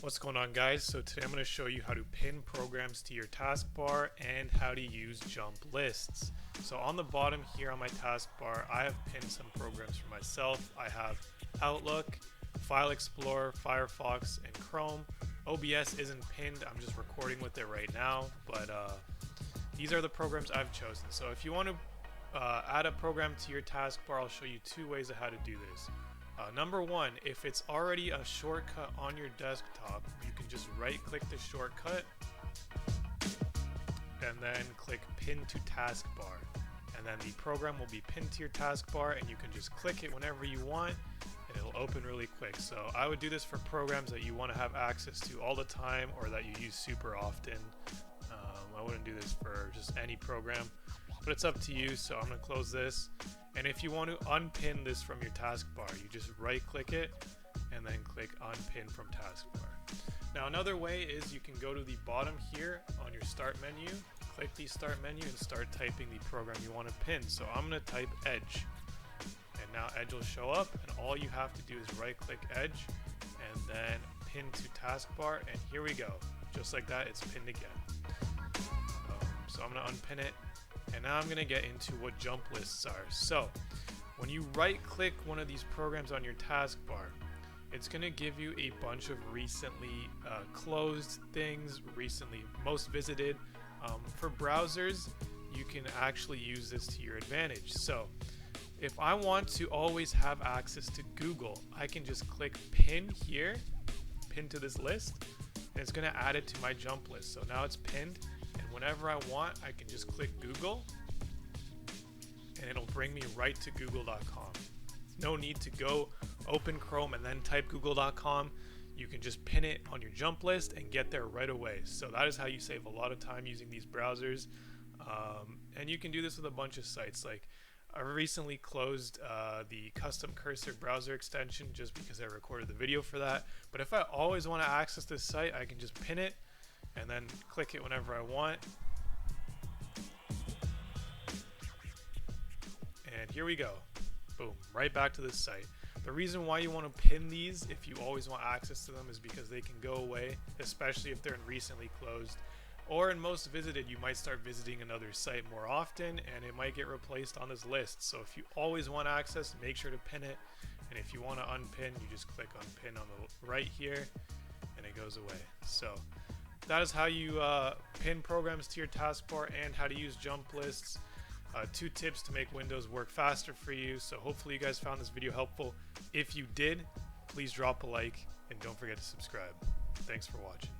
What's going on, guys? So today I'm going to show you how to pin programs to your taskbar and how to use jump lists. So on the bottom here on my taskbar, I have pinned some programs for myself. I have Outlook, File Explorer, Firefox, and Chrome. OBS isn't pinned, I'm just recording with it right now, but these are the programs I've chosen. So if you want to add a program to your taskbar, I'll show you two ways of how to do this. Number one, if it's already a shortcut on your desktop, you can just right click the shortcut and then click pin to taskbar, and then the program will be pinned to your taskbar and you can just click it whenever you want and it'll open really quick. So I would do this for programs that you want to have access to all the time or that you use super often. I wouldn't do this for just any program, but it's up to you. So I'm going to close this, and if you want to unpin this from your taskbar, you just right click it and then click unpin from taskbar. Now another way is you can go to the bottom here on your start menu, click the start menu and start typing the program you want to pin. So I'm going to type Edge, and now Edge will show up, and all you have to do is right click Edge and then pin to taskbar, and here we go. Just like that, it's pinned again. So I'm going to unpin it, and now I'm going to get into what jump lists are. So when you right click one of these programs on your taskbar, it's going to give you a bunch of recently closed things, recently most visited. For browsers, you can actually use this to your advantage. So if I want to always have access to Google, I can just click pin here, pin to this list, and it's going to add it to my jump list. So now it's pinned, and whenever I want, I can just click Google and it'll bring me right to google.com. No need to go open Chrome and then type google.com. You can just pin it on your jump list and get there right away. So that is how you save a lot of time using these browsers. And you can do this with a bunch of sites. Like I recently closed the custom cursor browser extension just because I recorded the video for that. But if I always want to access this site, I can just pin it and then click it whenever I want. And here we go. Boom, right back to this site. The reason why you want to pin these if you always want access to them is because they can go away, especially if they're in recently closed. Or in most visited, you might start visiting another site more often and it might get replaced on this list. So if you always want access, make sure to pin it. And if you want to unpin, you just click unpin on the right here and it goes away. So that is how you pin programs to your taskbar and how to use jump lists. Two tips to make Windows work faster for you. So hopefully you guys found this video helpful. If you did, please drop a like and don't forget to subscribe. Thanks for watching.